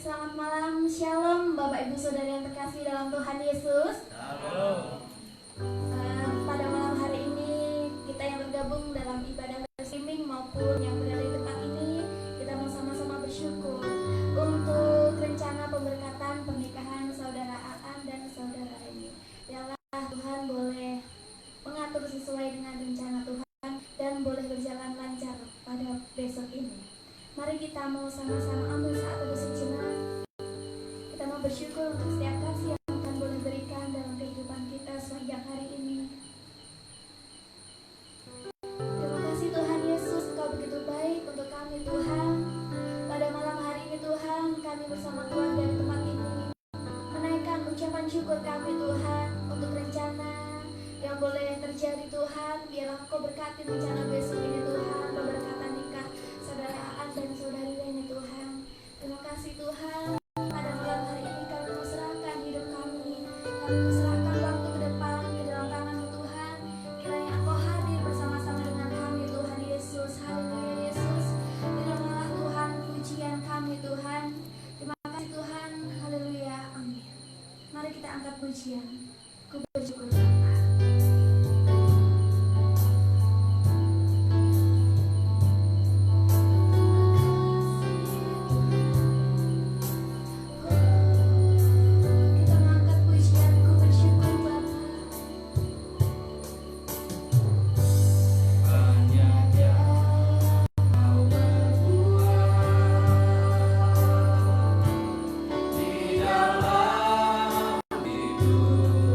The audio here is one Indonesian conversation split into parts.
Selamat malam, Shalom Bapak Ibu Saudara yang terkasih dalam Tuhan Yesus. Halo. Pada malam hari ini kita yang bergabung dalam ibadah streaming maupun yang berada di tempat ini, kita mau sama-sama bersyukur untuk rencana pemberkatan pernikahan saudara Aan dan saudara Eni. Biarlah Tuhan boleh mengatur sesuai dengan rencana Tuhan dan boleh berjalan lancar pada besok ini. Mari kita mau sama-sama ambil saat teduh sejenak. Kita mau bersyukur untuk setiap kasih yang Tuhan boleh berikan dalam kehidupan kita sepanjang hari ini. Terima kasih Tuhan Yesus, Engkau begitu baik untuk kami Tuhan. Pada malam hari ini Tuhan, kami bersama keluarga di tempat ini menaikkan ucapan syukur kami Tuhan untuk rencana yang boleh terjadi Tuhan. Biarlah Engkau berkati rencana besok ini Tuhan, berkatan nikah saudara Aan dan saudari Reni Tuhan. Terima kasih Tuhan. Pada malam hari ini kami mau serahkan hidup kami mau serahkan waktu ke depan ke dalam tangan-Mu Tuhan. Kiranya Engkau hadir bersama-sama dengan kami Tuhan Yesus. Haleluya Yesus. Terimalah Tuhan pujian kami Tuhan. Terima kasih Tuhan. Haleluya. Amin. Mari kita angkat pujian. Ku bersyukur Bapa. Di dalam hidup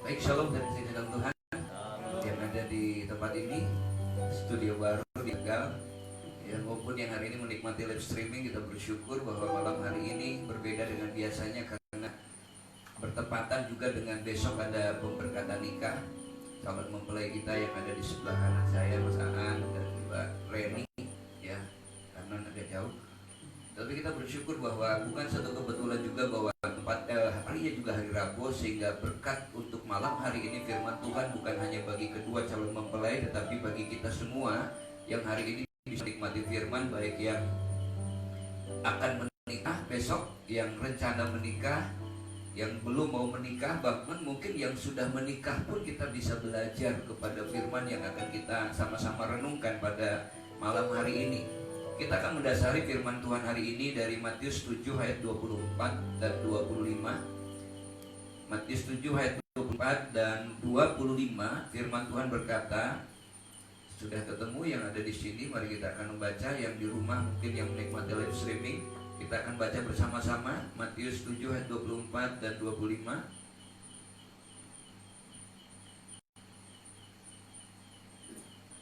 Baik, shalom dan kasih dalam Tuhan yang ada di tempat ini, studio baru di Tegal, ya, maupun yang hari ini menikmati live streaming. Kita bersyukur bahwa malam hari ini berbeda dengan biasanya karena bertepatan juga dengan besok ada pemberkatan nikah calon mempelai kita yang ada di sebelah kanan saya, Mas Aan dan Mbak Reni, ya, karena agak jauh. Tapi kita bersyukur bahwa bukan satu kebetulan juga bahwa harinya juga hari Rabu, sehingga berkat untuk malam hari ini firman Tuhan bukan hanya bagi kedua calon mempelai, tetapi bagi kita semua yang hari ini bisa nikmati firman, baik yang akan menikah besok, yang rencana menikah, yang belum mau menikah, bahkan mungkin yang sudah menikah pun kita bisa belajar kepada firman yang akan kita sama-sama renungkan pada malam hari ini. Kita akan mendasari firman Tuhan hari ini dari Matius 7 ayat 24 dan 25. Matius 7 ayat 24 dan 25, firman Tuhan berkata, sudah ketemu yang ada di sini, mari kita akan membaca. Yang di rumah mungkin yang menikmati live streaming, kita akan baca bersama-sama Matius 7 ayat 24 dan 25.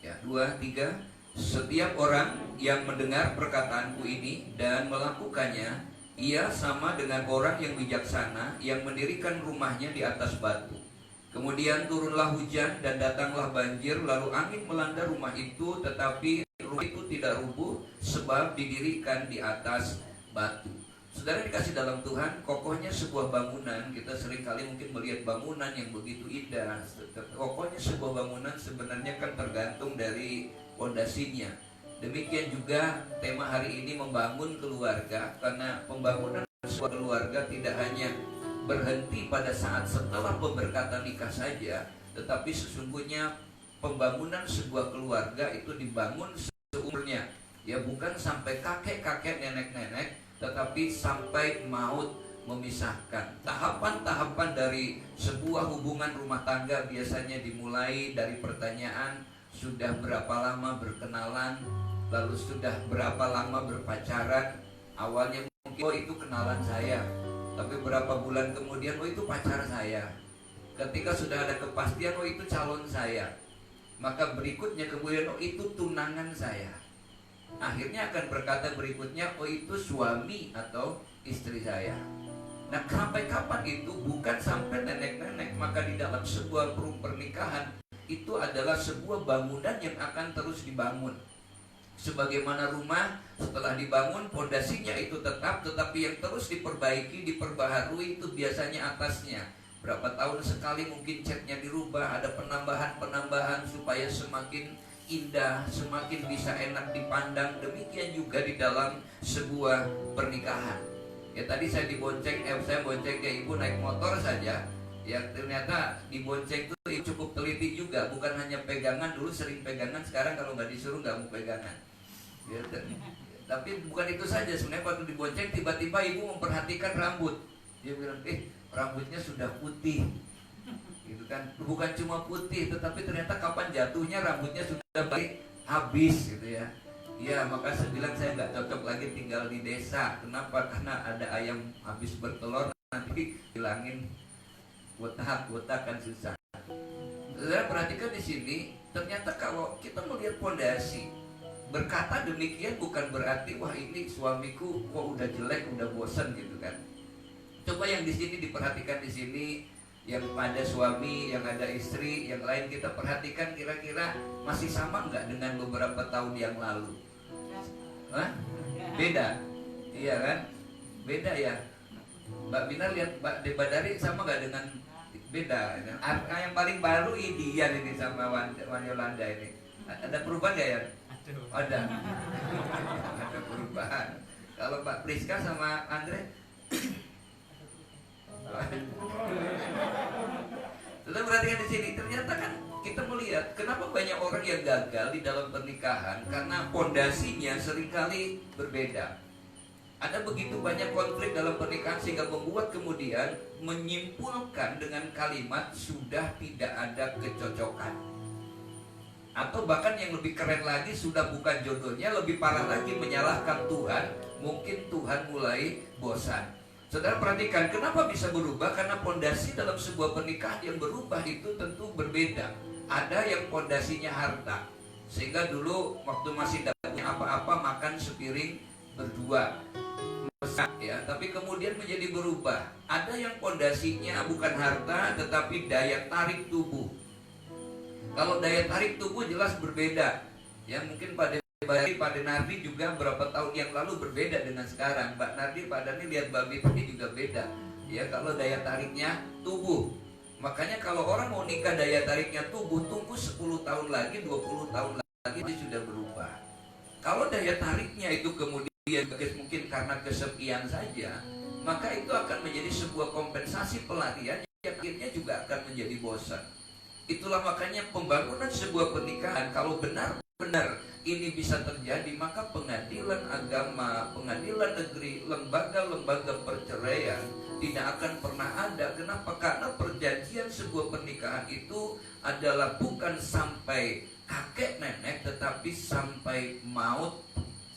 Ya, 2, 3. Setiap orang yang mendengar perkataanku ini dan melakukannya, ia sama dengan orang yang bijaksana yang mendirikan rumahnya di atas batu. Kemudian turunlah hujan dan datanglah banjir, lalu angin melanda rumah itu, tetapi rumah itu tidak rubuh sebab didirikan di atas batu. Saudara dikasih dalam Tuhan, kokohnya sebuah bangunan, kita seringkali mungkin melihat bangunan yang begitu indah. Kokohnya sebuah bangunan sebenarnya kan tergantung dari fondasinya. Demikian juga tema hari ini membangun keluarga, karena pembangunan sebuah keluarga tidak hanya berhenti pada saat setelah pemberkatan nikah saja, tetapi sesungguhnya pembangunan sebuah keluarga itu dibangun seumurnya, ya, bukan sampai kakek-kakek, nenek-nenek, tetapi sampai maut memisahkan. Tahapan-tahapan dari sebuah hubungan rumah tangga biasanya dimulai dari pertanyaan, sudah berapa lama berkenalan, lalu sudah berapa lama berpacaran. Awalnya mungkin, oh itu kenalan saya, tapi berapa bulan kemudian, oh itu pacar saya. Ketika sudah ada kepastian, oh itu calon saya. Maka berikutnya kemudian, oh itu tunangan saya. Akhirnya akan berkata berikutnya, oh itu suami atau istri saya. Nah, sampai kapan itu? Bukan sampai nenek-nenek. Maka di dalam sebuah pernikahan itu adalah sebuah bangunan yang akan terus dibangun. Sebagaimana rumah setelah dibangun, pondasinya itu tetap, tetapi yang terus diperbaiki, diperbaharui itu biasanya atasnya. Berapa tahun sekali mungkin catnya dirubah, ada penambahan-penambahan supaya semakin indah, semakin bisa enak dipandang. Demikian juga di dalam sebuah pernikahan. Ya, tadi saya dibonceng, saya bonceng ke ibu naik motor saja. Ya, ternyata dibonceng itu cukup teliti juga. Bukan hanya pegangan, dulu sering pegangan, sekarang kalau nggak disuruh nggak mau pegangan. Ya, tapi bukan itu saja. Sebenarnya waktu dibonceng tiba-tiba ibu memperhatikan rambut. Dia bilang, rambutnya sudah putih, gitu kan. Bukan cuma putih, tetapi ternyata kapan jatuhnya rambutnya sudah baik habis, gitu ya. Iya, maka saya bilang saya nggak cocok lagi tinggal di desa. Kenapa? Karena ada ayam habis bertelur nanti hilangin kuota kan susah. Saya perhatikan di sini, ternyata kalau kita melihat pondasi, berkata demikian bukan berarti wah ini suamiku kok udah jelek, udah bosan gitu kan. Coba yang di sini diperhatikan di sini, yang pada suami, yang ada istri, yang lain kita perhatikan kira-kira masih sama nggak dengan beberapa tahun yang lalu? Hah? Beda, iya kan? Beda ya. Mbak Bina lihat Mbak Debadari sama nggak dengan beda? Yang paling baru Idian ini sama Wan Yolanda ini. Ada perubahan nggak ya? Ada. Ada perubahan. Kalau Mbak Priska sama Andre? Sudah perhatikan di sini, ternyata kan kita melihat kenapa banyak orang yang gagal di dalam pernikahan karena pondasinya seringkali berbeda. Ada begitu banyak konflik dalam pernikahan sehingga membuat kemudian menyimpulkan dengan kalimat sudah tidak ada kecocokan. Atau bahkan yang lebih keren lagi, sudah bukan jodohnya, lebih parah lagi menyalahkan Tuhan. Mungkin Tuhan mulai bosan. Saudara perhatikan, kenapa bisa berubah? Karena pondasi dalam sebuah pernikahan yang berubah itu tentu berbeda. Ada yang pondasinya harta, sehingga dulu waktu masih tidak punya apa-apa makan sepiring berdua, ya. Tapi kemudian menjadi berubah. Ada yang pondasinya bukan harta, tetapi daya tarik tubuh. Kalau daya tarik tubuh jelas berbeda, ya. Mungkin pada Nardi juga berapa tahun yang lalu berbeda dengan sekarang. Mbak Nardi pada ini lihat Mbak Bibi juga beda, ya. Kalau daya tariknya tubuh, makanya kalau orang mau nikah daya tariknya tubuh, tunggu 10 tahun lagi, 20 tahun lagi dia sudah berubah. Kalau daya tariknya itu kemudian mungkin karena kesepian saja, maka itu akan menjadi sebuah kompensasi pelarian yang akhirnya juga akan menjadi bosan. Itulah makanya pembangunan sebuah pernikahan, kalau benar-benar ini bisa terjadi, maka pengadilan agama, pengadilan negeri, lembaga-lembaga perceraian tidak akan pernah ada. Kenapa? Karena perjanjian sebuah pernikahan itu adalah bukan sampai kakek nenek, tetapi sampai maut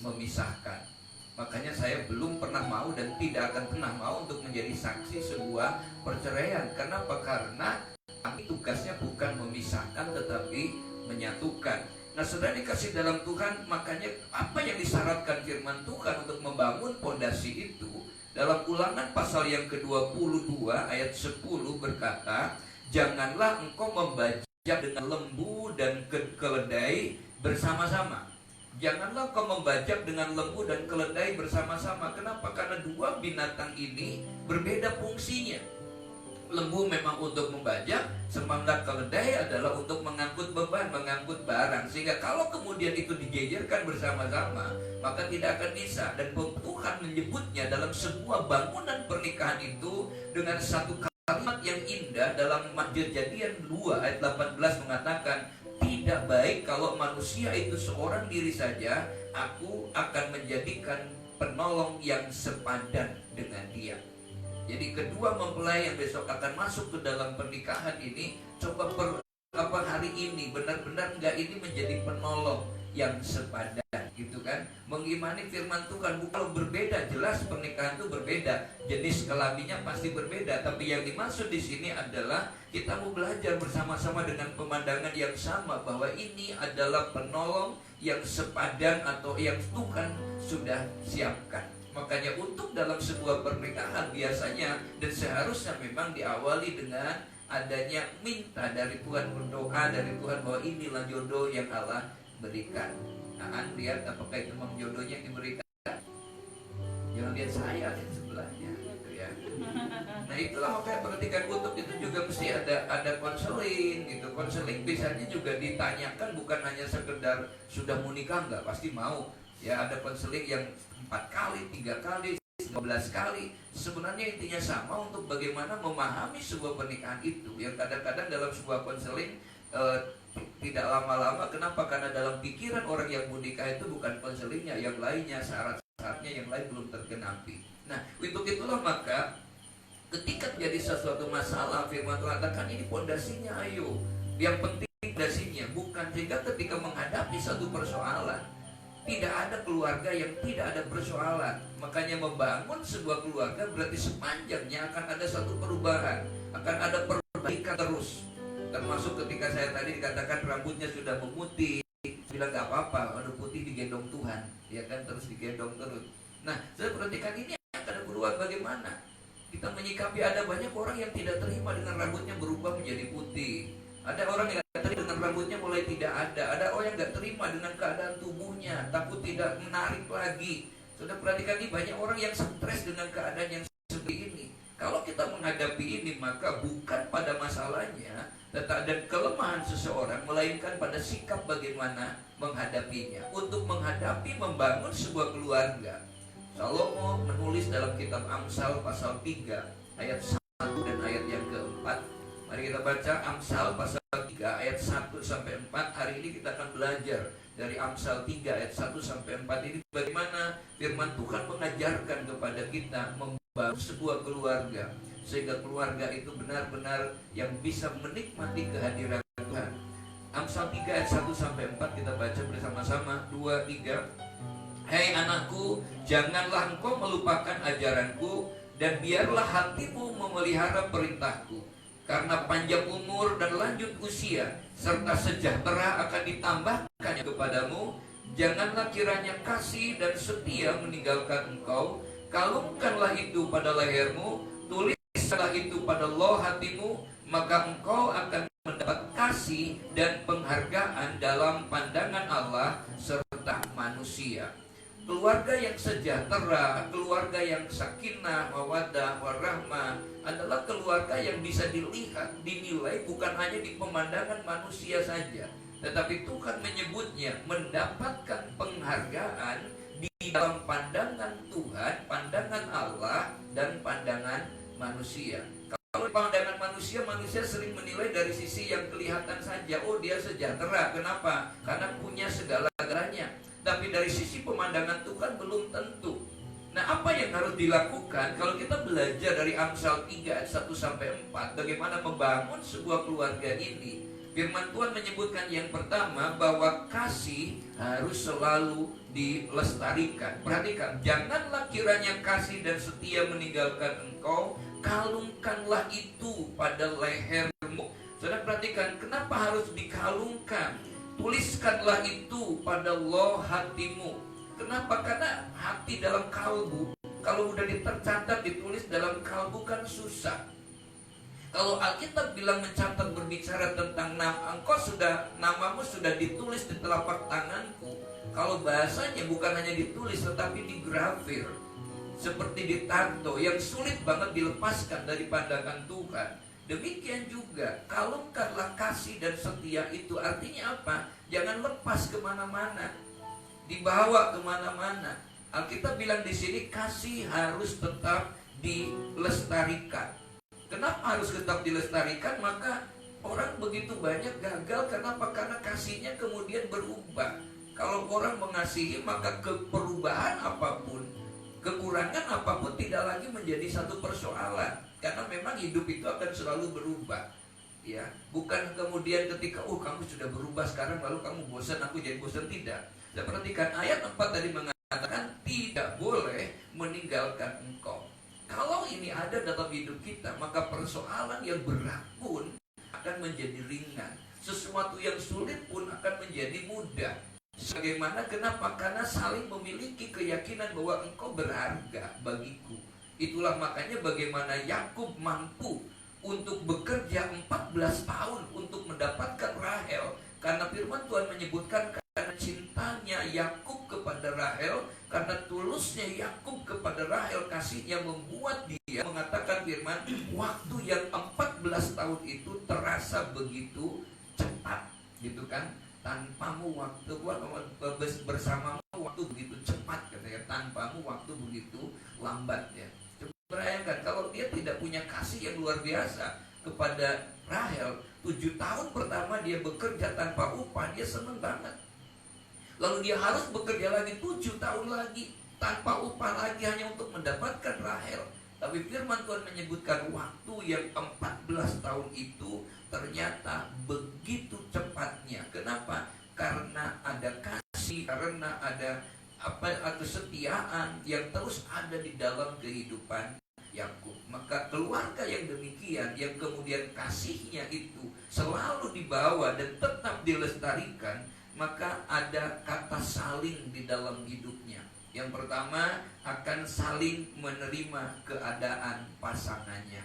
memisahkan. Makanya saya belum pernah mau dan tidak akan pernah mau untuk menjadi saksi sebuah perceraian. Kenapa? Karena kami tugasnya bukan memisahkan tetapi menyatukan. Nah, saudara dikasih dalam Tuhan, makanya apa yang disyaratkan firman Tuhan untuk membangun pondasi itu, dalam Ulangan pasal yang ke-22 ayat 10 berkata, janganlah engkau membajak dengan lembu dan keledai bersama-sama. Janganlah engkau membajak dengan lembu dan keledai bersama-sama. Kenapa? Karena dua binatang ini berbeda fungsinya. Lembu memang untuk membajak, sementara keledai adalah untuk mengangkut beban, mengangkut barang. Sehingga kalau kemudian itu dijejerkan bersama-sama, maka tidak akan bisa. Dan Tuhan menyebutnya dalam sebuah bangunan pernikahan itu dengan satu kalimat yang indah. Dalam Kejadian 2 ayat 18 mengatakan, tidak baik kalau manusia itu seorang diri saja, aku akan menjadikan penolong yang sepadan dengan dia. Jadi kedua mempelai yang besok akan masuk ke dalam pernikahan ini, coba hari ini benar-benar enggak ini menjadi penolong yang sepadan, gitu kan? Mengimani firman Tuhan. Kalau berbeda, jelas pernikahan itu berbeda, jenis kelaminnya pasti berbeda. Tapi yang dimaksud di sini adalah kita mau belajar bersama-sama dengan pemandangan yang sama, bahwa ini adalah penolong yang sepadan atau yang Tuhan sudah siapkan. Makanya untuk dalam sebuah pernikahan biasanya dan seharusnya memang diawali dengan adanya minta dari Tuhan, berdoa dari Tuhan bahwa inilah jodoh yang Allah berikan. Nah, lihat apakah itu memang jodohnya yang diberikan. Jangan lihat saya, lihat sebelahnya, gitu ya. Nah, itulah makanya perhatikan, untuk itu juga mesti ada konseling, gitu. Konseling biasanya juga ditanyakan, bukan hanya sekedar sudah mau nikah enggak, pasti mau. Ya, ada konseling yang 4 kali, 3 kali, 15 kali. Sebenarnya intinya sama, untuk bagaimana memahami sebuah pernikahan itu. Yang kadang-kadang dalam sebuah konseling tidak lama-lama. Kenapa? Karena dalam pikiran orang yang mau nikah itu bukan konselingnya, yang lainnya, syarat-syaratnya yang lain belum tergenapi. Nah, untuk itulah maka Ketika menjadi sesuatu masalah, firman Tuhan katakan ini pondasinya, ayo. Yang penting pondasinya, bukan. Sehingga ketika menghadapi satu persoalan, tidak ada keluarga yang tidak ada persoalan. Makanya membangun sebuah keluarga berarti sepanjangnya akan ada satu perubahan, akan ada perbaikan terus. Termasuk ketika saya tadi dikatakan rambutnya sudah memutih, bilang gak apa-apa, udah putih digendong Tuhan, ya kan, terus digendong terus. Nah, saya perhatikan ini akan berubah bagaimana kita menyikapi. Ada banyak orang yang tidak terima dengan rambutnya berubah menjadi putih. Ada orang yang tidak terima dengan rambutnya mulai tidak ada. Ada orang yang tidak terima dengan keadaan tubuhnya, takut tidak menarik lagi. Sudah perhatikan, ini banyak orang yang stres dengan keadaan yang seperti ini. Kalau kita menghadapi ini, maka bukan pada masalahnya dan kelemahan seseorang, melainkan pada sikap bagaimana menghadapinya. Untuk menghadapi, membangun sebuah keluarga, Salomo menulis dalam kitab Amsal pasal 3 ayat 1 dan ayat yang keempat. Mari kita baca Amsal pasal 3 ayat 1 sampai 4. Hari ini kita akan belajar dari Amsal 3 ayat 1 sampai 4 ini bagaimana firman Tuhan mengajarkan kepada kita membangun sebuah keluarga, sehingga keluarga itu benar-benar yang bisa menikmati kehadiran Tuhan. Amsal 3 ayat 1 sampai 4 kita baca bersama-sama. 2, 3. Hai anakku, janganlah engkau melupakan ajaranku, dan biarlah hatimu memelihara perintahku. Karena panjang umur dan lanjut usia, serta sejahtera akan ditambahkannya kepadamu. Janganlah kiranya kasih dan setia meninggalkan engkau. Kalungkanlah itu pada lehermu, tulislah itu pada loh hatimu, maka engkau akan mendapat kasih dan penghargaan dalam pandangan Allah serta manusia. Keluarga yang sejahtera, keluarga yang sakinah, mawaddah, warahmah adalah keluarga yang bisa dilihat, dinilai bukan hanya di pemandangan manusia saja, tetapi Tuhan menyebutnya mendapatkan penghargaan di dalam pandangan Tuhan, pandangan Allah, dan pandangan manusia. Kalau pandangan manusia, manusia sering menilai dari sisi yang kelihatan saja. Oh, dia sejahtera. Kenapa? Karena punya segala-galanya. Tapi dari sisi pemandangan Tuhan belum tentu. Nah, apa yang harus dilakukan kalau kita belajar dari Amsal 3 ayat 1 sampai 4, bagaimana membangun sebuah keluarga ini? Firman Tuhan menyebutkan yang pertama bahwa kasih harus selalu dilestarikan. Perhatikan, janganlah kiranya kasih dan setia meninggalkan engkau, kalungkanlah itu pada lehermu. Saudara perhatikan, kenapa harus dikalungkan? Tuliskanlah itu pada loh hatimu. Kenapa? Karena hati dalam kalbu, kalau udah tercatat ditulis dalam kalbu kan susah. Kalau Alkitab bilang mencatat, berbicara tentang namamu sudah ditulis di telapak tanganku. Kalau bahasanya bukan hanya ditulis tetapi digrafir, seperti ditato, yang sulit banget dilepaskan dari pandangan Tuhan. Demikian juga, kalungkanlah kasih dan setia itu. Artinya apa? Jangan lepas kemana-mana, dibawa kemana-mana. Alkitab bilang di sini kasih harus tetap dilestarikan. Kenapa harus tetap dilestarikan? Maka orang begitu banyak gagal. Kenapa? Karena kasihnya kemudian berubah. Kalau orang mengasihi, maka perubahan apapun, kekurangan apapun tidak lagi menjadi satu persoalan. Karena memang hidup itu akan selalu berubah, ya. Bukan kemudian ketika kamu sudah berubah sekarang lalu kamu bosan, aku jadi bosan, tidak. Saya perhatikan ayat 4 tadi mengatakan tidak boleh meninggalkan engkau. Kalau ini ada dalam hidup kita, maka persoalan yang berat pun akan menjadi ringan. Sesuatu yang sulit pun akan menjadi mudah. Bagaimana? Kenapa? Karena saling memiliki keyakinan bahwa engkau berharga bagiku. Itulah makanya bagaimana Yakub mampu untuk bekerja 14 tahun untuk mendapatkan Rahel. Karena firman Tuhan menyebutkan karena cintanya Yakub kepada Rahel, karena tulusnya Yakub kepada Rahel, kasihnya membuat dia mengatakan firman, waktu yang 14 tahun itu terasa begitu cepat, gitu kan? Tanpamu waktu bersamamu waktu begitu cepat, katanya, tanpamu waktu begitu lambat, ya. Bayangkan kalau dia tidak punya kasih yang luar biasa kepada Rahel, 7 tahun pertama dia bekerja tanpa upah, dia senang banget. Lalu dia harus bekerja lagi 7 tahun lagi tanpa upah lagi hanya untuk mendapatkan Rahel. Tapi firman Tuhan menyebutkan waktu yang 14 tahun itu ternyata begitu cepatnya. Kenapa? Karena ada kasih, karena ada kesetiaan yang terus ada di dalam kehidupan Yakub. Maka keluarga yang demikian, yang kemudian kasihnya itu selalu dibawa dan tetap dilestarikan, maka ada kata saling di dalam hidupnya. Yang pertama, akan saling menerima keadaan pasangannya.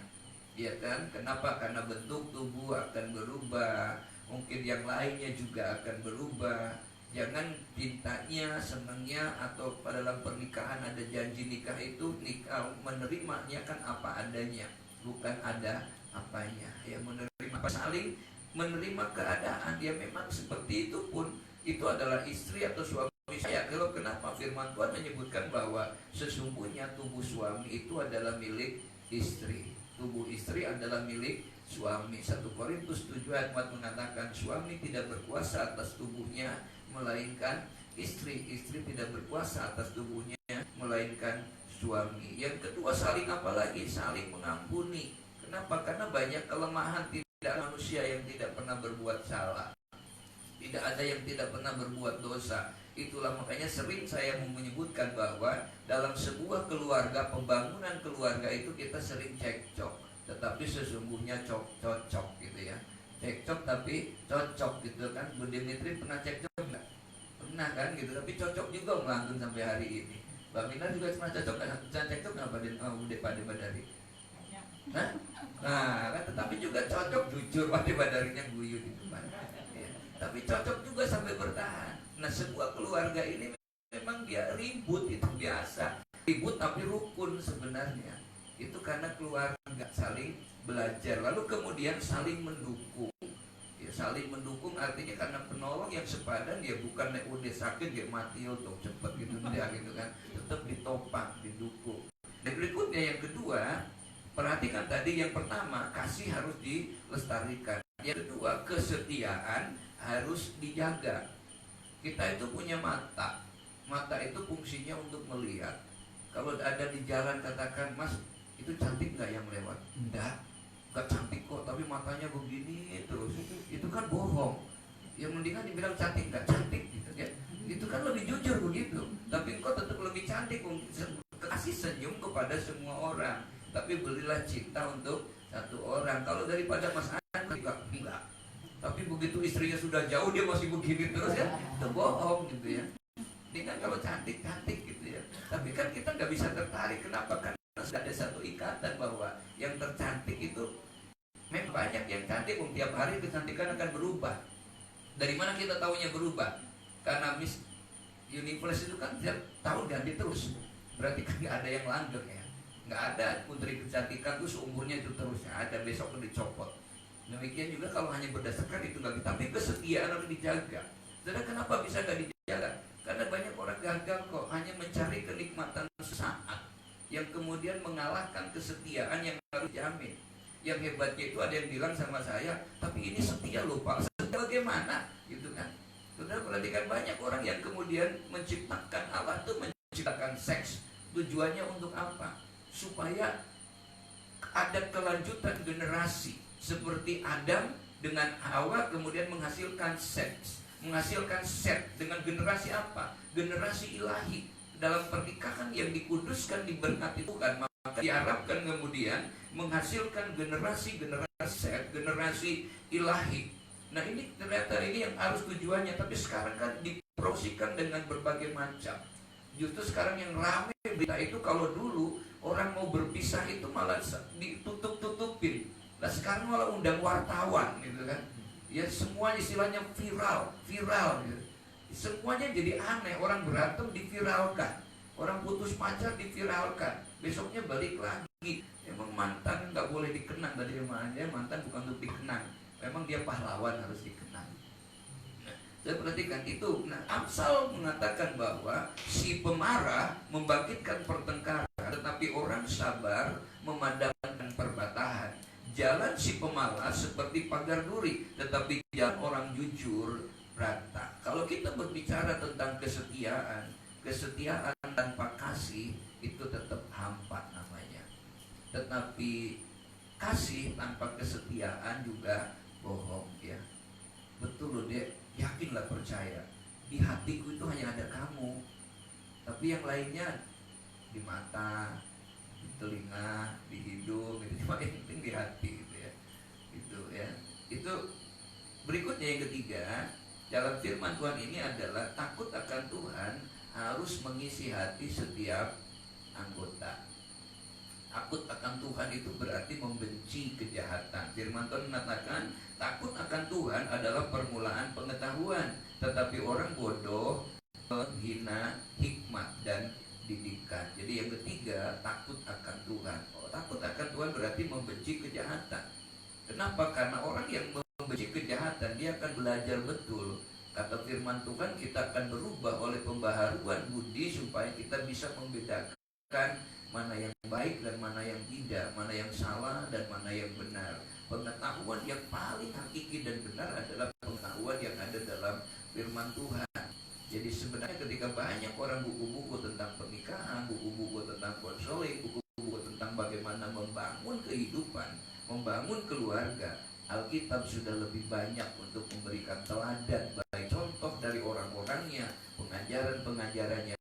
Ya kan? Kenapa? Karena bentuk tubuh akan berubah, mungkin yang lainnya juga akan berubah. Jangan cintanya, senangnya, atau dalam pernikahan ada janji nikah itu menerimanya kan apa adanya, bukan ada apanya. Ya, menerima, saling menerima keadaan. Ya memang seperti itu pun, itu adalah istri atau suami saya. Kalau kenapa firman Tuhan menyebutkan bahwa sesungguhnya tubuh suami itu adalah milik istri, tubuh istri adalah milik suami. 1 Korintus 7 ayat 4 mengatakan suami tidak berkuasa atas tubuhnya melainkan istri, istri tidak berkuasa atas tubuhnya melainkan suami. Yang kedua, saling apa lagi? Saling mengampuni. Kenapa? Karena banyak kelemahan, tidak manusia yang tidak pernah berbuat salah, tidak ada yang tidak pernah berbuat dosa. Itulah makanya sering saya menyebutkan bahwa dalam sebuah keluarga, pembangunan keluarga itu kita sering cekcok, tetapi sesungguhnya cocok gitu ya. Cekcok tapi cocok gitu kan. Bu Dimitri pernah cekcok nggak? Pernah kan gitu, tapi cocok juga melanggeng sampai hari ini. Mbak Mina juga pernah cocok kan? Cekcok nggak Pak Badari? Nah kan, tetapi juga cocok, jujur Pak Badarinya guyu gitu kan. Ya. Tapi cocok juga sampai bertahan. Nah sebuah keluarga ini memang dia ribut, itu biasa. Ribut tapi rukun sebenarnya. Itu karena keluarga saling belajar, lalu kemudian saling mendukung. Ya, saling mendukung artinya karena penolong yang sepadan, dia bukan udah sakit dia mati untuk cepet gitu dia gitu kan, tetap ditopang, didukung. Dan berikutnya yang kedua, perhatikan tadi yang pertama, kasih harus dilestarikan. Yang kedua, kesetiaan harus dijaga. Kita itu punya mata. Mata itu fungsinya untuk melihat. Kalau ada di jalan katakan, Mas, itu cantik nggak yang lewat? Enggak cantik kok, tapi matanya begini terus. Itu kan bohong. Yang mendingan dibilang cantik nggak cantik gitu ya. Itu kan lebih jujur begitu. Tapi engkau tetap lebih cantik. Kasih senyum kepada semua orang, tapi berilah cinta untuk satu orang. Kalau daripada Mas enggak. Tapi begitu istrinya sudah jauh dia masih begini terus ya, itu bohong gitu ya. Ini kan kalau cantik gitu ya. Tapi kan kita nggak bisa tertarik. Kenapa? Kan sudah ada satu ikatan bahwa yang tercantik itu memang banyak yang cantik. Tiap hari kecantikan akan berubah. Dari mana kita tahunya berubah? Karena Miss Universe itu kan tiap tahun ganti terus. Berarti kan nggak ada yang langgeng ya. Nggak ada putri kecantikan tuh seumurnya itu terus. Ada besok dicopot. Demikian juga kalau hanya berdasarkan itu nggak bisa. Tapi kesetiaan harus dijaga. Saudara, kenapa bisa nggak dijaga? Karena banyak orang gagal kok, hanya mencari kenikmatan sesaat yang kemudian mengalahkan kesetiaan yang harus dijamin. Yang hebatnya itu ada yang bilang sama saya, tapi ini setia loh Pak. Setia bagaimana? Gitu kan. Saudara perhatikan, banyak orang yang kemudian menciptakan, Allah itu menciptakan seks. Tujuannya untuk apa? Supaya ada kelanjutan generasi. Seperti Adam dengan Hawa kemudian menghasilkan seks, menghasilkan set dengan generasi apa? Generasi ilahi. Dalam pernikahan yang dikuduskan, diberkati Tuhan, maka diharapkan kemudian menghasilkan generasi set, generasi ilahi. Nah ini ternyata ini yang harus tujuannya. Tapi sekarang kan dipromosikan dengan berbagai macam. Justru sekarang yang ramai berita itu, kalau dulu orang mau berpisah itu malah ditutup-tutupin. Nah sekarang malah undang wartawan gitu kan. Ya semua istilahnya viral gitu. Semuanya jadi aneh. Orang berantem diviralkan, orang putus pacar diviralkan, besoknya balik lagi. Emang mantan nggak boleh dikenang tadi emangnya. Mantan bukan untuk dikenang, memang dia pahlawan harus dikenang. Nah, saya perhatikan itu. Nah Amsal mengatakan bahwa si pemarah membangkitkan pertengkaran, tetapi orang sabar memadamkan perbatahan. Jalan si pemalas seperti pagar duri, tetapi jalan orang jujur rata. Kalau kita berbicara tentang kesetiaan tanpa kasih itu tetap hampa namanya. Tetapi kasih tanpa kesetiaan juga bohong ya. Betul loh Dek, yakinlah, percaya. Di hatiku itu hanya ada kamu, tapi yang lainnya di mata, di telinga, di hidung, itu cuma yang penting di hati gitu ya. Itu ya. Itu berikutnya yang ketiga, dalam firman Tuhan ini adalah takut akan Tuhan harus mengisi hati setiap anggota. Takut akan Tuhan itu berarti membenci kejahatan. Firman Tuhan mengatakan takut akan Tuhan adalah permulaan pengetahuan, tetapi orang bodoh menghina hikmat dan didikan. Jadi yang ketiga, takut akan Tuhan. Takut akan Tuhan berarti membenci kejahatan. Kenapa? Karena orang yang membenci kejahatan, dia akan belajar betul. Kata firman Tuhan, kita akan berubah oleh pembaharuan budi supaya kita bisa membedakan mana yang baik dan mana yang tidak, mana yang salah dan mana yang benar. Pengetahuan yang paling hakiki dan benar adalah pengetahuan yang ada dalam firman Tuhan. Jadi sebenarnya ketika banyak orang buku-buku tentang pernikahan, buku-buku tentang konseling, buku-buku tentang bagaimana membangun kehidupan, membangun keluarga, Alkitab sudah lebih banyak untuk memberikan teladan, baik contoh dari orang-orangnya, pengajaran-pengajarannya.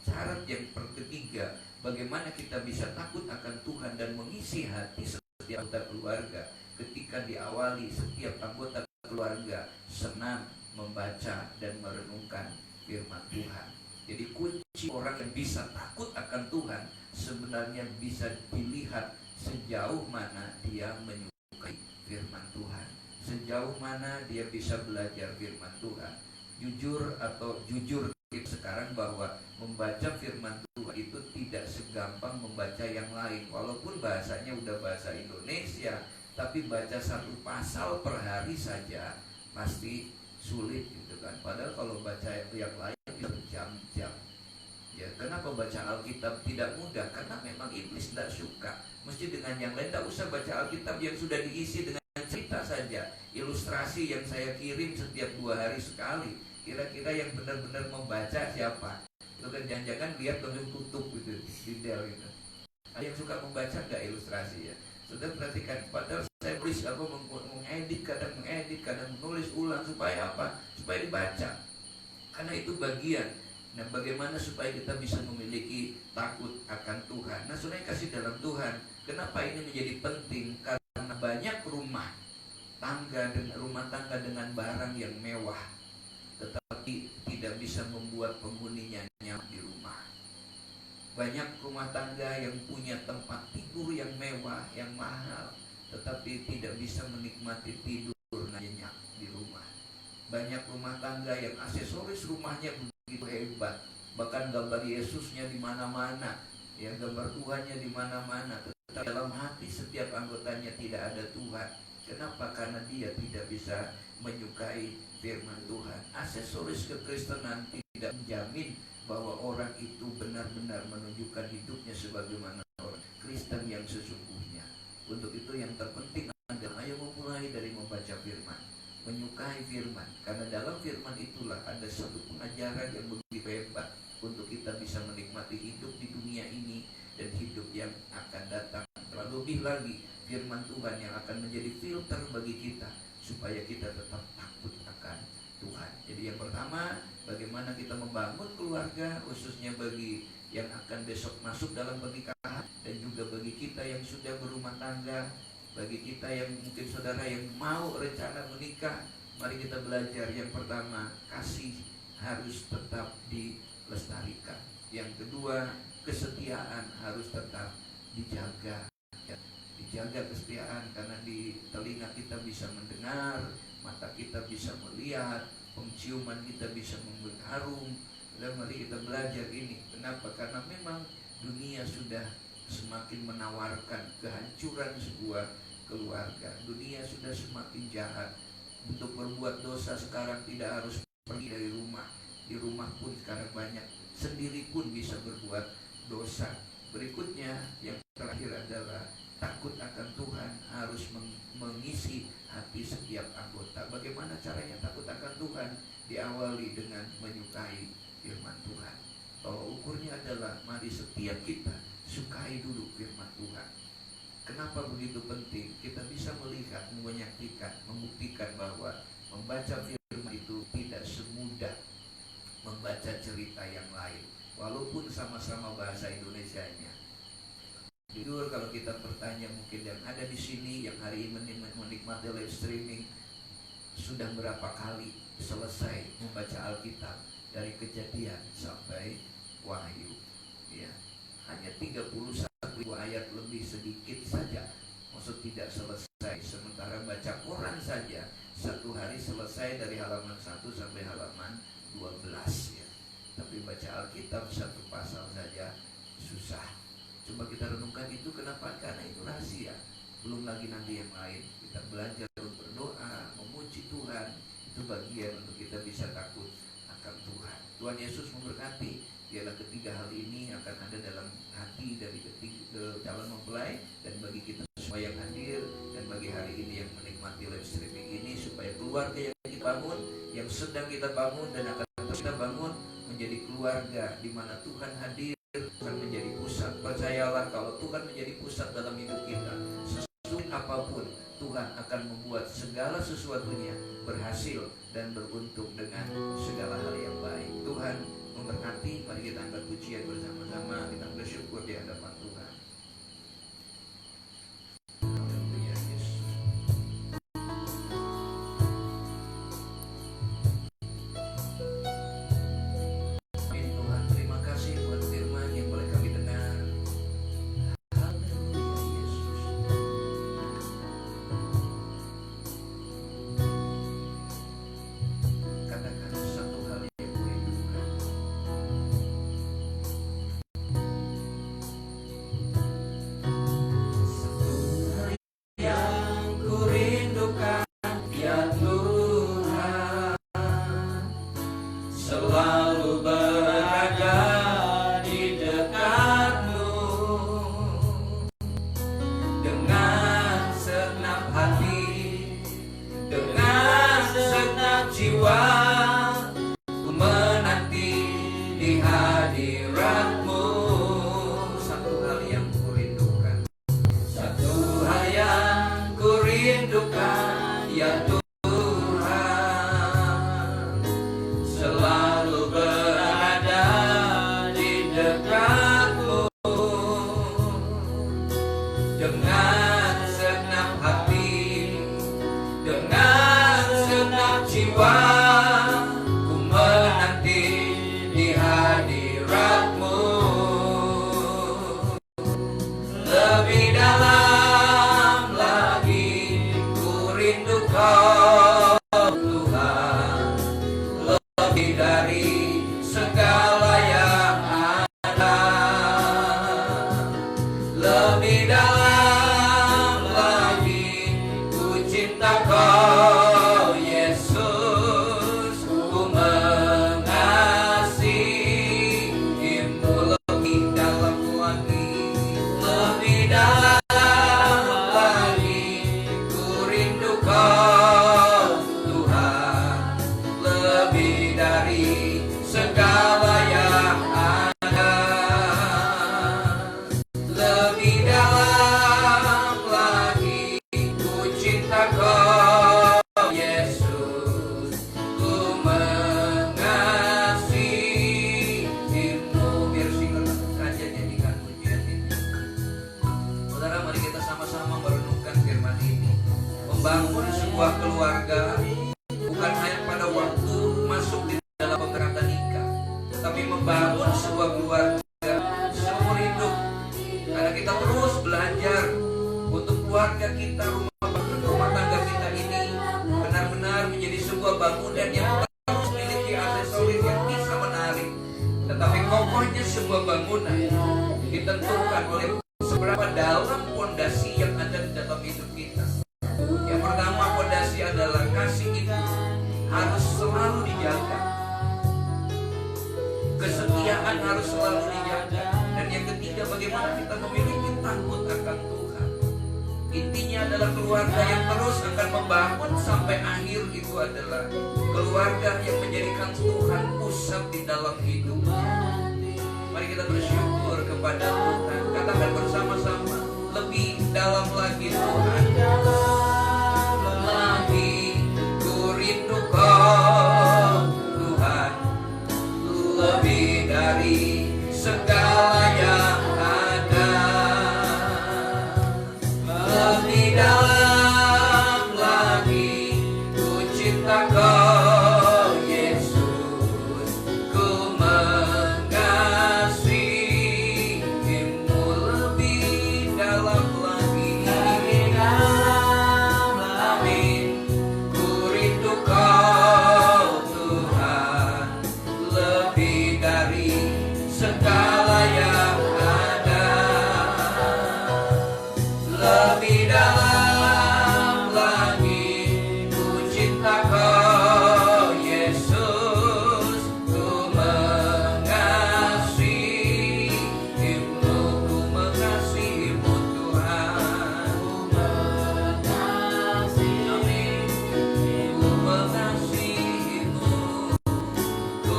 Syarat yang ketiga, bagaimana kita bisa takut akan Tuhan dan mengisi hati setiap anggota keluarga. Ketika diawali setiap anggota keluarga senang membaca dan merenungkan firman Tuhan. Jadi kunci orang yang bisa takut akan Tuhan sebenarnya bisa dilihat sejauh mana dia menyukai firman Tuhan, sejauh mana dia bisa belajar firman Tuhan. Jujur sekarang bahwa membaca firman Tuhan itu tidak segampang membaca yang lain. Walaupun bahasanya udah bahasa Indonesia, tapi baca satu pasal per hari saja pasti sulit gitu kan. Padahal kalau baca yang lain bisa berjam-jam. Ya, kenapa baca Alkitab tidak mudah? Karena memang iblis tidak suka. Mesti dengan yang lain, tidak usah baca Alkitab yang sudah diisi dengan cerita saja, ilustrasi yang saya kirim setiap 2 hari sekali. Kira-kira yang benar-benar membaca siapa? Itu kan jangan-jangan lihat langsung tutup gitu, detail gitu. Ada yang suka membaca nggak ilustrasi ya? Sudah perhatikan, padahal saya tulis apa, mengedit, kadang menulis ulang supaya apa? Supaya dibaca. Karena itu bagian. Nah, bagaimana supaya kita bisa memiliki takut akan Tuhan? Nah, saudara kasih dalam Tuhan, kenapa ini menjadi penting? Karena banyak rumah tangga dengan barang yang mewah, tetapi tidak bisa membuat penghuninya nyaman di rumah. Banyak rumah tangga yang punya tempat tidur yang mewah, yang mahal, tetapi tidak bisa menikmati tidur nyenyak di rumah. Banyak rumah tangga yang aksesoris rumahnya begitu hebat, bahkan gambar Yesusnya di mana-mana, ya, gambar Tuhannya di mana-mana, tetapi dalam hati setiap anggotanya tidak ada Tuhan. Kenapa? Karena dia tidak bisa menyukai firman Tuhan. Aksesoris kekristenan tidak menjamin bahwa orang itu benar-benar menunjukkan hidupnya sebagaimana orang Kristen yang sesungguhnya. Untuk itu yang terpenting adalah ayo memulai dari membaca firman, menyukai firman, karena dalam firman itulah ada satu pengajaran yang begitu hebat untuk kita bisa menikmati hidup di dunia ini dan hidup yang akan datang. Terlebih lagi firman Tuhan yang akan menjadi filter bagi kita supaya kita tetap takut akan Tuhan. Jadi yang pertama, bagaimana kita membangun keluarga, khususnya bagi yang akan besok masuk dalam pernikahan, dan juga bagi kita yang sudah berumah tangga, bagi kita yang mungkin saudara yang mau rencana menikah. Mari kita belajar. Yang pertama, kasih harus tetap dilestarikan. Yang kedua, kesetiaan harus tetap dijaga. Dijaga kesetiaan, karena di telinga kita bisa mendengar, mata kita bisa melihat, penciuman kita bisa mengharum. Dan mari kita belajar ini. Kenapa? Karena memang dunia sudah semakin menawarkan kehancuran sebuah keluarga. Dunia sudah semakin jahat. Untuk berbuat dosa sekarang tidak harus pergi dari rumah. Di rumah pun sekarang banyak, sendiri pun bisa berbuat dosa. Berikutnya, yang terakhir adalah takut akan Tuhan harus mengisi hati setiap anggota. Bagaimana caranya takut akan Tuhan? Diawali dengan menyukai firman Tuhan. Bahwa ukurnya adalah mari setiap kita sukai dulu firman Tuhan. Kenapa begitu penting? Kita bisa melihat, membuktikan bahwa membaca firman itu tidak semudah membaca cerita yang lain, walaupun sama-sama bahasa Indonesianya. Jujur, kalau kita bertanya mungkin yang ada di sini yang hari ini menikmati live streaming, sudah berapa kali selesai membaca Alkitab dari Kejadian sampai Wahyu? Ya, hanya 31 ayat lebih sedikit saja. Maksud tidak selesai. Sementara baca Quran saja satu hari selesai dari halaman 1 sampai halaman 12 ya. Tapi baca Alkitab satu pasal saja susah. Coba kita renungkan itu kenapa? Karena itu rahasia. Belum lagi nanti yang lain. Kita belajar untuk berdoa, memuji Tuhan. Itu bagian untuk kita bisa takut akan Tuhan. Tuhan Yesus memberkati. Biarlah ketiga hal ini akan ada dalam hati dari calon mempelai dan bagi kita semua yang hadir, dan bagi hari ini yang menikmati live streaming ini, supaya keluarga yang kita bangun, yang sedang kita bangun dan akan terus kita bangun, menjadi keluarga di mana Tuhan hadir, Tuhan menjadi pusat. Percayalah, kalau Tuhan menjadi pusat dalam hidup kita, sesuatu apapun Tuhan akan membuat segala sesuatunya berhasil dan beruntung dengan segala hal yang baik. Tuhan memberkati. Mari kita angkat pujian bersama-sama, kita bersyukur di hadapan Tuhan. Haleluya, Yesus. Amin Tuhan, terima kasih buat firman yang boleh kami dengar. Haleluya, Yesus. Katakan satu hal yang kurindukan. Selalu berada di dekatmu dengan segenap hati, dengan segenap jiwa, ku menanti di hadiratmu. Satu hal yang kurindukan, satu hal yang kurindukan, ya Tuhan. Selalu berada di dekatmu dengan segenap hati, dengan segenap jiwa, ku menanti di hadiratmu. Lebih dalam lagi ku rindu Kau Tuhan, lebih dari segala yang ada, lebih dalam lagi ku cinta Kau Yesus, ku mengasihimu lebih dalam lagi, lebih dalam lagi ku rindu Kau Tuhan, lebih dari segala yang ada, lebih dalam lagi ku cinta Kau Yesus, ku mengasihimu. Biar single saja nyanyikan pujian ini. Saudara, mari kita sama-sama merenungkan firman ini. Membangun sebuah keluarga bukan hanya pada waktu masuk di dalam pemberangkatan nikah, tetapi membangun sebuah keluarga seumur hidup. Karena kita terus belajar untuk keluarga kita, rumah tangga kita ini benar-benar menjadi sebuah bangunan yang terus memiliki aksesoris yang bisa menarik. Tetapi kokohnya sebuah bangunan ditentukan oleh seberapa dalam fondasi yang ada di dalam hidup kita. Yang pertama, fondasi adalah kasih itu harus selalu dijaga. Kesetiaan harus selalu dijaga. Dan yang ketiga, bagaimana kita memiliki takut akan Tuhan. Intinya adalah keluarga yang terus akan membangun sampai akhir itu adalah keluarga yang menjadikan Tuhan pusat di dalam hidup. Mari kita bersyukur kepada Tuhan. Katakan bersama-sama, lebih lebih dalam lagi Tuhan. Lagi ku rindu Kau Tuhan, lebih dari segala yang ada. Lebih dalam lagi ku cinta Kau Yesus, ku mengasihimu. Lebih dalam lagi, amin, ku rindu Kau Tuhan, lebih dari segala yang ada. Lebih dalam lagi ku cinta Kau Yesus, ku mengasihimu, ku mengasihimu Tuhan, ku mengasihimu, amin, ku mengasihimu, ku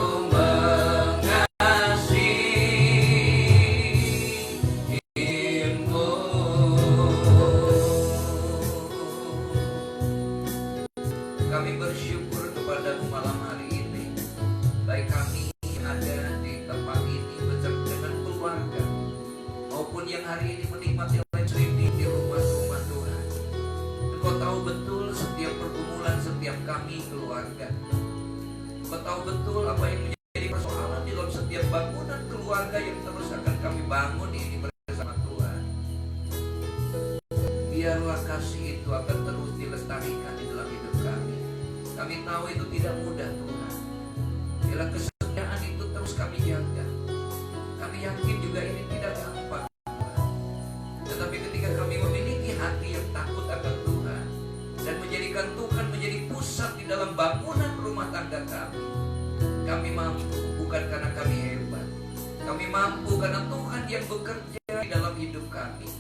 Kami bersyukur kepadamu malam hari ini. Baik kami ada di tempat ini beserta dengan keluarga, maupun yang hari ini menikmati live streaming di rumah-rumah Tuhan. Engkau tahu betul setiap pergumulan setiap kami keluarga. Engkau tahu betul apa yang menjadi persoalan di dalam setiap bangunan keluarga yang terus akan kami bangun ini bersama Tuhan. Biarlah kasih itu akan terus dilestarikan di dalam hidup kami. Kami tahu itu tidak mudah Tuhan. Biarlah kesetiaan itu terus kami jaga. Kami yakin juga ini tidak gampang Tuhan. Tetapi ketika kami memiliki hati yang takut akan Tuhan dan menjadikan Tuhan menjadi pusat di dalam bangunan rumah tangga kami mampu bukan karena kami hebat. Kami mampu karena Tuhan yang bekerja di dalam hidup kami.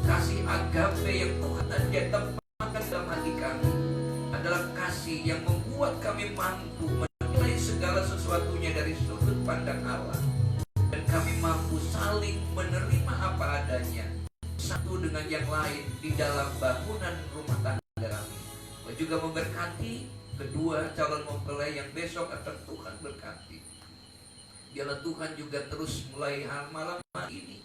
Kasih agape yang Tuhan aja tempatkan dalam hati kami adalah kasih yang membuat kami mampu menilai segala sesuatunya dari sudut pandang Allah. Dan kami mampu saling menerima apa adanya satu dengan yang lain di dalam bangunan rumah tangga kami. Dan juga memberkati kedua calon mempelai yang besok akan Tuhan berkati. Biarlah Tuhan juga terus mulai malam hari ini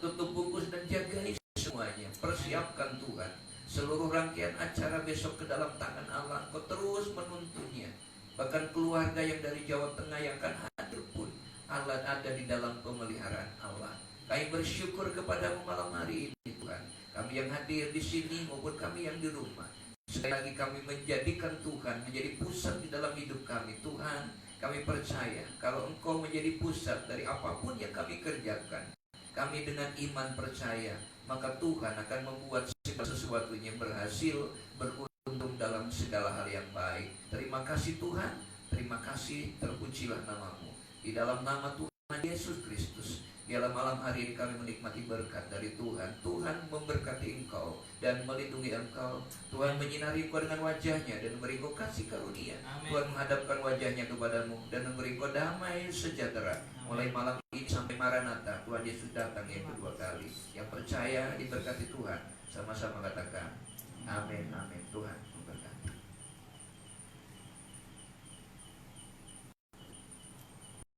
tutup bungkus dan jagai semuanya. Persiapkan Tuhan seluruh rangkaian acara besok ke dalam tangan Allah. Kau terus menuntunnya. Bahkan keluarga yang dari Jawa Tengah yang akan hadir pun Allah ada di dalam pemeliharaan Allah. Kami bersyukur kepadamu malam hari ini Tuhan. Kami yang hadir di sini maupun kami yang di rumah, sekali lagi kami menjadikan Tuhan menjadi pusat di dalam hidup kami. Tuhan, kami percaya kalau Engkau menjadi pusat dari apapun yang kami kerjakan, kami dengan iman percaya maka Tuhan akan membuat segala sesuatunya berhasil, beruntung dalam segala hal yang baik. Terima kasih Tuhan, terima kasih, terpujilah namamu. Di dalam nama Tuhan Yesus Kristus, biarlah malam hari ini kami menikmati berkat dari Tuhan. Tuhan memberkati engkau dan melindungi engkau. Tuhan menyinari engkau dengan wajahnya dan memberi engkau kasih karunia. Amin. Tuhan menghadapkan wajahnya kepadamu dan memberi engkau damai sejahtera. Mulai malam ini sampai Maranatha, Tuhan Yesus datang yang kedua kali. Yang percaya diberkati Tuhan, sama-sama katakan amin, amin. Tuhan